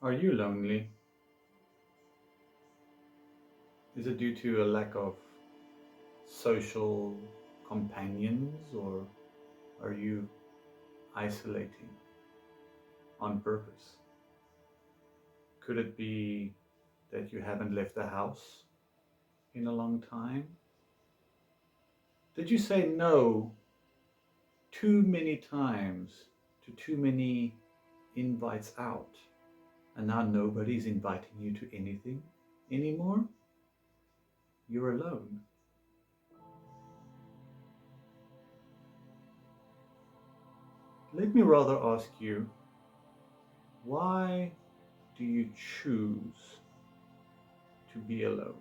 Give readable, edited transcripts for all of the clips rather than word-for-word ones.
Are you lonely? Is it due to a lack of social companions, or are you isolating on purpose? Could it be that you haven't left the house in a long time? Did you say no too many times to too many invites out, and now nobody's inviting you to anything anymore? You're alone. Let me rather ask you, why do you choose to be alone?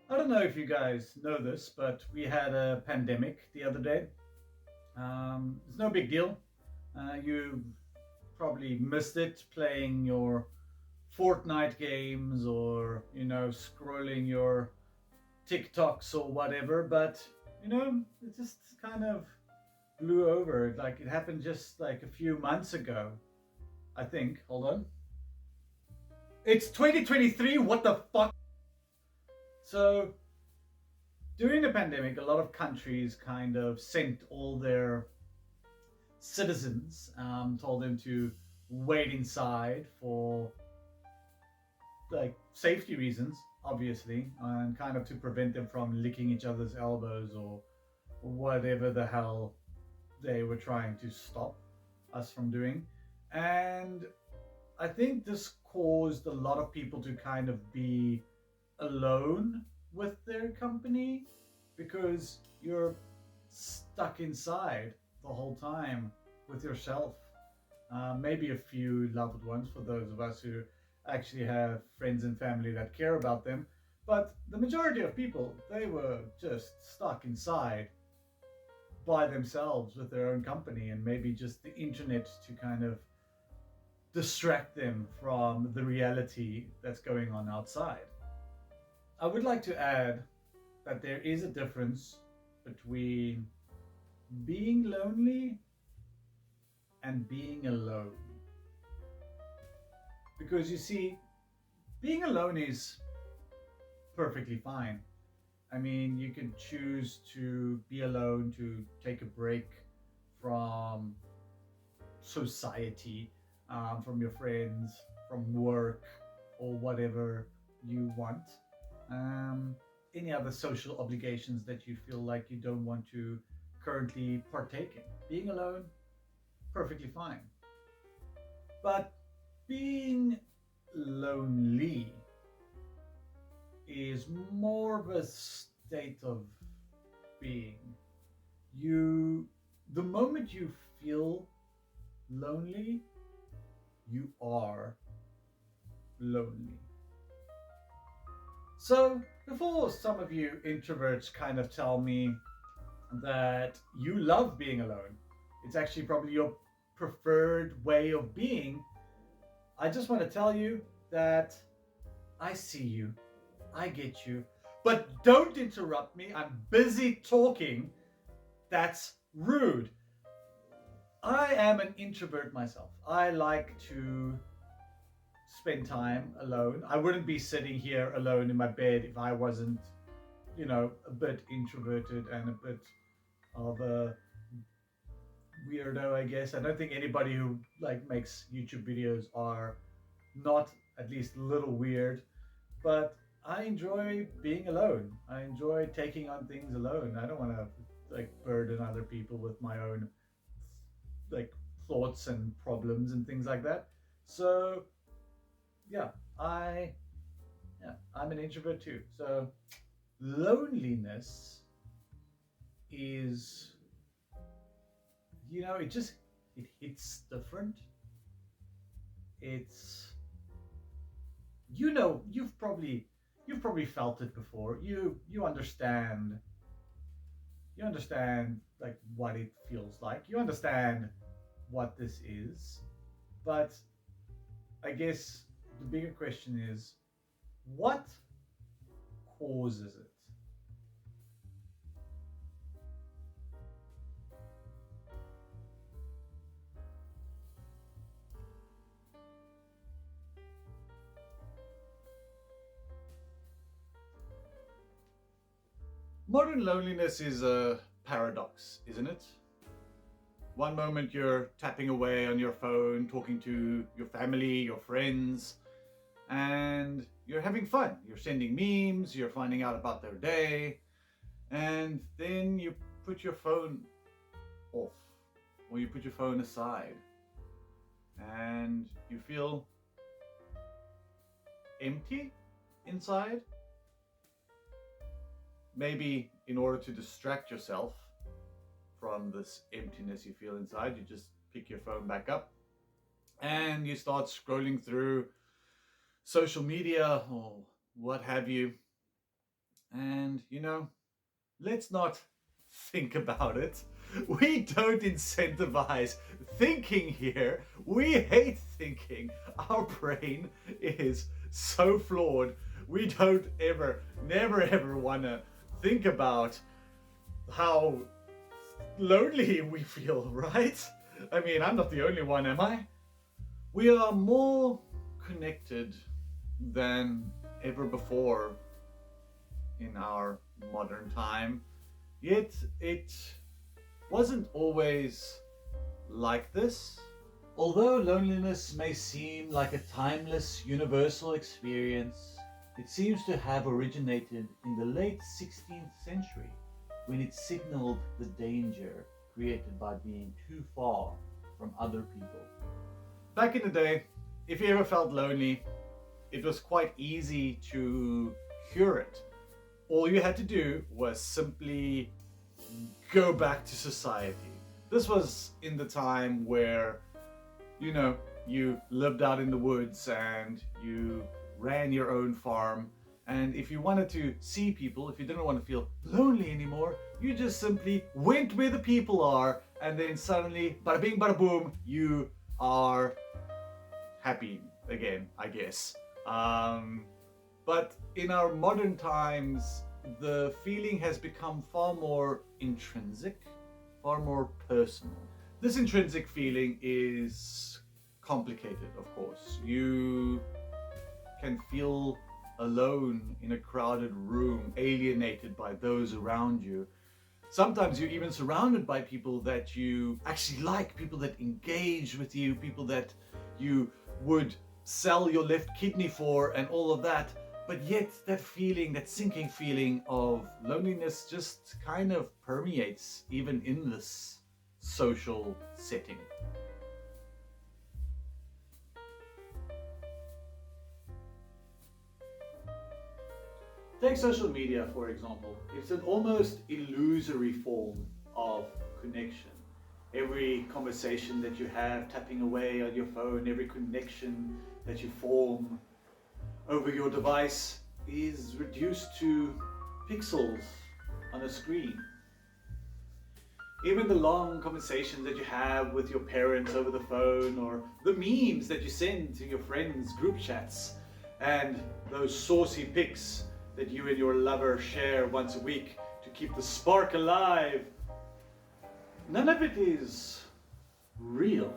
I don't know if you guys know this, but we had a pandemic the other day. It's no big deal. You probably missed it playing your Fortnite games, or, scrolling your TikToks or whatever, but, it just kind of blew over. Like, it happened just like a few months ago, I think. Hold on. It's 2023. What the fuck? So, during the pandemic, a lot of countries kind of sent all their citizens, told them to wait inside for like safety reasons, obviously, and kind of to prevent them from licking each other's elbows or whatever the hell they were trying to stop us from doing. And I think this caused a lot of people to kind of be alone with their company, because you're stuck inside the whole time with yourself. Maybe a few loved ones for those of us who actually have friends and family that care about them. But the majority of people, they were just stuck inside by themselves with their own company, and maybe just the internet to kind of distract them from the reality that's going on outside. I would like to add that there is a difference between being lonely and being alone. Because you see, being alone is perfectly fine. I mean, you can choose to be alone, to take a break from society, from your friends, from work, or whatever you want. Um, any other social obligations that you feel like you don't want to currently partake in. Being alone, perfectly fine. But being lonely is more of a state of being. You, the moment you feel lonely, you are lonely. So, before some of you introverts kind of tell me that you love being alone, it's actually probably your preferred way of being, I just want to tell you that I see you, I get you, but don't interrupt me. I'm busy talking. That's rude. I am an introvert myself. I like to spend time alone. I wouldn't be sitting here alone in my bed if I wasn't, a bit introverted and a bit of a weirdo, I guess. I don't think anybody who like makes YouTube videos are not at least a little weird, but I enjoy being alone. I enjoy taking on things alone. I don't want to like burden other people with my own like thoughts and problems and things like that. So yeah, I I'm an introvert too. So loneliness is, it just it hits different. It's, you've probably felt it before. You understand like what it feels like. You understand what this is. But I guess the bigger question is, what causes it? Modern loneliness is a paradox, isn't it? One moment you're tapping away on your phone, talking to your family, your friends, and you're having fun. You're sending memes, you're finding out about their day, and then you put your phone off, or you put your phone aside, and you feel empty inside. Maybe in order to distract yourself from this emptiness you feel inside, you just pick your phone back up and you start scrolling through social media or what have you. And let's not think about it. We don't incentivize thinking here. We hate thinking. Our brain is so flawed. We don't never ever want to think about how lonely we feel, right? I mean, I'm not the only one, am I? We are more connected than ever before in our modern time, yet it wasn't always like this. Although loneliness may seem like a timeless, universal experience, it seems to have originated in the late 16th century when it signaled the danger created by being too far from other people. Back in the day, if you ever felt lonely, it was quite easy to cure it. All you had to do was simply go back to society. This was in the time where, you lived out in the woods and you ran your own farm. And if you wanted to see people, if you didn't want to feel lonely anymore, you just simply went where the people are, and then suddenly, bada bing, bada boom, you are happy again, I guess. But in our modern times, the feeling has become far more intrinsic, far more personal. This intrinsic feeling is complicated, of course. You can feel alone in a crowded room, alienated by those around you. Sometimes you're even surrounded by people that you actually like, people that engage with you, people that you would sell your left kidney for and all of that. But yet that feeling, that sinking feeling of loneliness just kind of permeates even in this social setting. Take social media, for example. It's an almost illusory form of connection. Every conversation that you have tapping away on your phone, every connection that you form over your device is reduced to pixels on a screen. Even the long conversations that you have with your parents over the phone, or the memes that you send to your friends' group chats, and those saucy pics that you and your lover share once a week to keep the spark alive. None of it is real.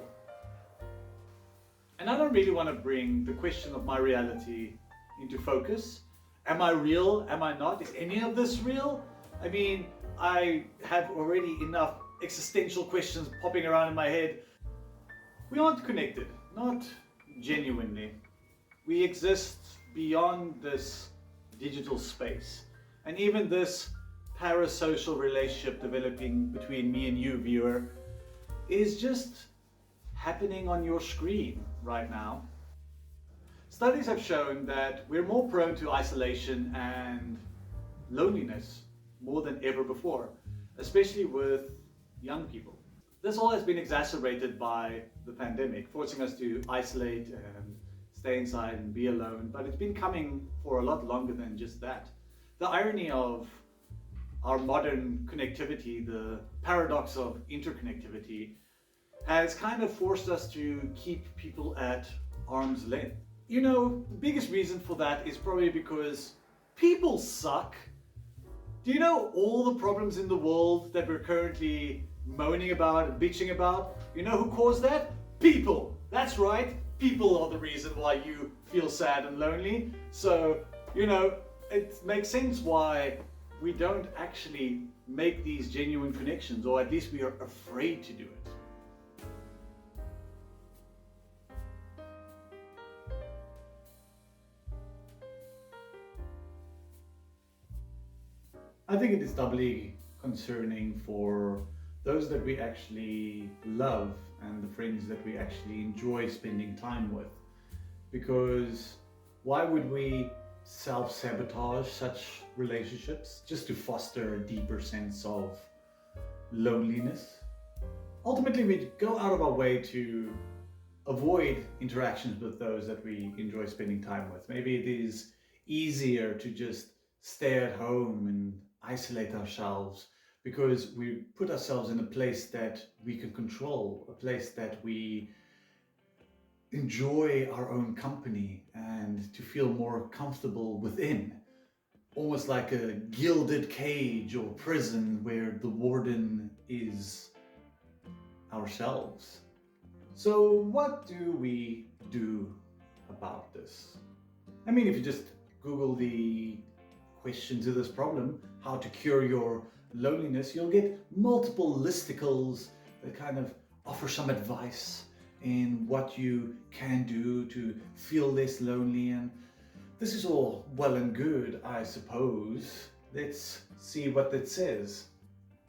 And I don't really want to bring the question of my reality into focus. Am I real? Am I not? Is any of this real? I mean, I have already enough existential questions popping around in my head. We aren't connected, not genuinely. We exist beyond this digital space. And even this parasocial relationship developing between me and you, viewer, is just happening on your screen right now. Studies have shown that we're more prone to isolation and loneliness more than ever before, especially with young people. This all has been exacerbated by the pandemic, forcing us to isolate and stay inside and be alone, but it's been coming for a lot longer than just that. The irony of our modern connectivity, the paradox of interconnectivity, has kind of forced us to keep people at arm's length. The biggest reason for that is probably because People suck. Do you know all the problems in the world that we're currently moaning about and bitching about? You know who caused that? People. That's right. People are the reason why you feel sad and lonely. So, it makes sense why we don't actually make these genuine connections, or at least we are afraid to do it. I think it is doubly concerning for those that we actually love and the friends that we actually enjoy spending time with. Because why would we self sabotage such relationships just to foster a deeper sense of loneliness? Ultimately, we go out of our way to avoid interactions with those that we enjoy spending time with. Maybe it is easier to just stay at home and isolate ourselves because we put ourselves in a place that we can control, a place that we enjoy our own company and to feel more comfortable within. Almost like a gilded cage or prison where the warden is ourselves. So, what do we do about this? I mean, if you just Google the question to this problem, how to cure your loneliness, you'll get multiple listicles that kind of offer some advice in what you can do to feel less lonely. And this is all well and good, I suppose. Let's see what it says.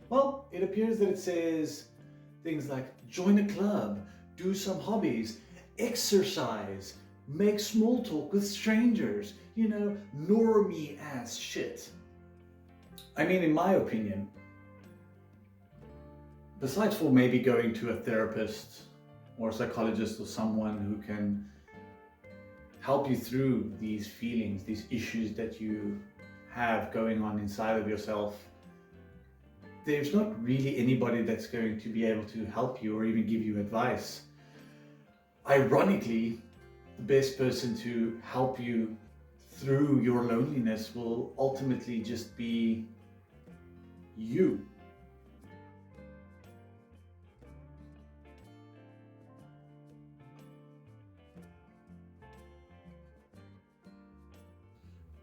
Well, it appears that it says things like join a club, do some hobbies, exercise, make small talk with strangers, normie ass shit. I mean, in my opinion, besides for maybe going to a therapist or a psychologist or someone who can help you through these feelings, these issues that you have going on inside of yourself, there's not really anybody that's going to be able to help you or even give you advice. Ironically, the best person to help you through your loneliness will ultimately just be you.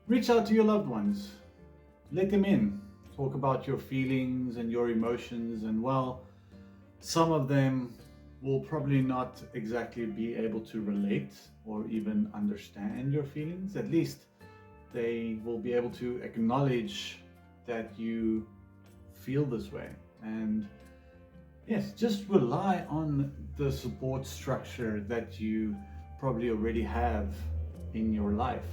Reach out to your loved ones. Let them in. Talk about your feelings and your emotions, and well, some of them will probably not exactly be able to relate or even understand your feelings. At least they will be able to acknowledge that you feel this way. And yes, just rely on the support structure that you probably already have in your life.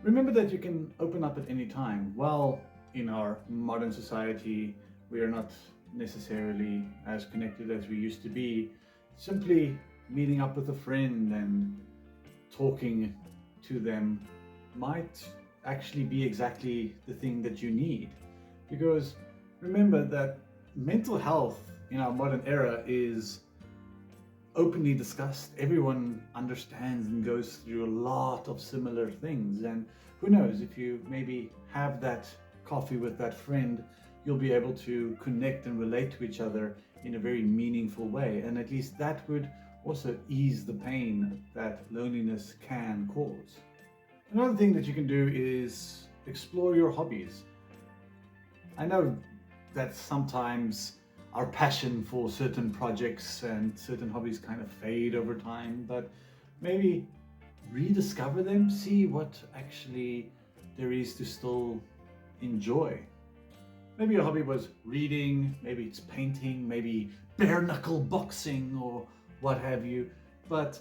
Remember that you can open up at any time. Well, in our modern society, we are not necessarily as connected as we used to be. Simply meeting up with a friend and talking to them might actually be exactly the thing that you need. Because remember that mental health in our modern era is openly discussed. Everyone understands and goes through a lot of similar things. And who knows, if you maybe have that coffee with that friend, you'll be able to connect and relate to each other in a very meaningful way. And at least that would also ease the pain that loneliness can cause. Another thing that you can do is explore your hobbies. I know that sometimes our passion for certain projects and certain hobbies kind of fade over time, but maybe rediscover them, see what actually there is to still enjoy. Maybe your hobby was reading, maybe it's painting, maybe bare knuckle boxing or what have you, but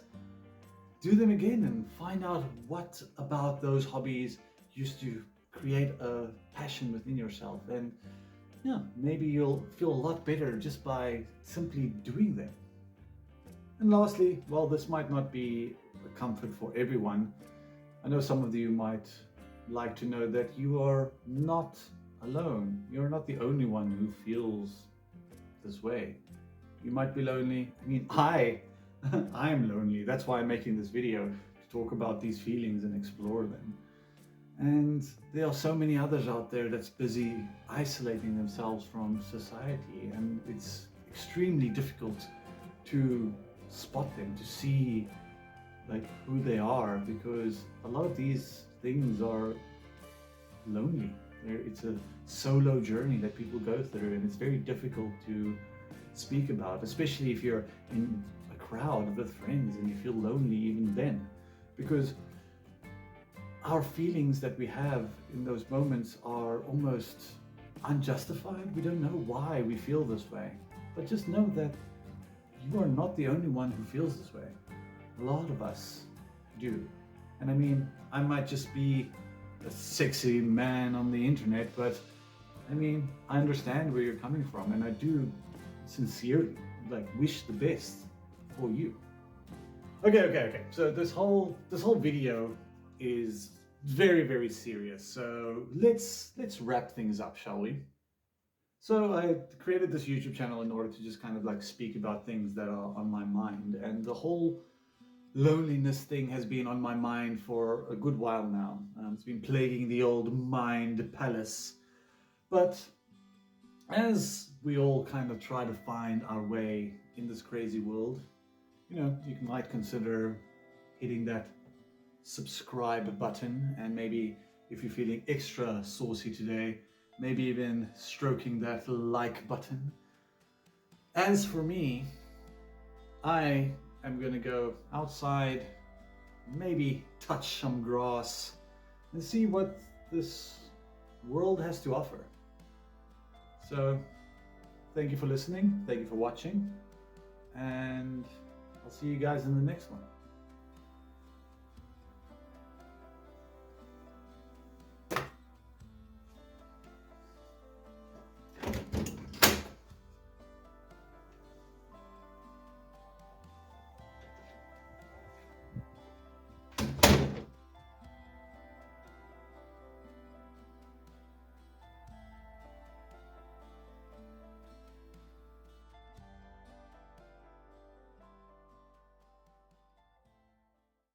do them again and find out what about those hobbies used to create a passion within yourself. And yeah, maybe you'll feel a lot better just by simply doing them. And lastly, well, this might not be a comfort for everyone. I know some of you might like to know that you are not alone. You're not the only one who feels this way. You might be lonely. I mean, I'm lonely. That's why I'm making this video, to talk about these feelings and explore them. And there are so many others out there that's busy isolating themselves from society, and it's extremely difficult to spot them, to see like who they are, because a lot of these things are lonely. It's a solo journey that people go through, and it's very difficult to speak about, especially if you're in a crowd with friends and you feel lonely even then, because our feelings that we have in those moments are almost unjustified. We don't know why we feel this way, but just know that you are not the only one who feels this way. A lot of us do. And I mean, I might just be a sexy man on the internet, but I mean, I understand where you're coming from, and I do sincerely wish the best for you. Okay. So this whole video is very serious. So let's wrap things up, shall we? So I created this YouTube channel in order to just kind of speak about things that are on my mind, and the whole loneliness thing has been on my mind for a good while now. It's been plaguing the old mind palace. But as we all kind of try to find our way in this crazy world, you might consider hitting that subscribe button, and maybe if you're feeling extra saucy today, maybe even stroking that like button. As for me, I am gonna go outside, maybe touch some grass, and see what this world has to offer. So, thank you for listening, thank you for watching, and I'll see you guys in the next one.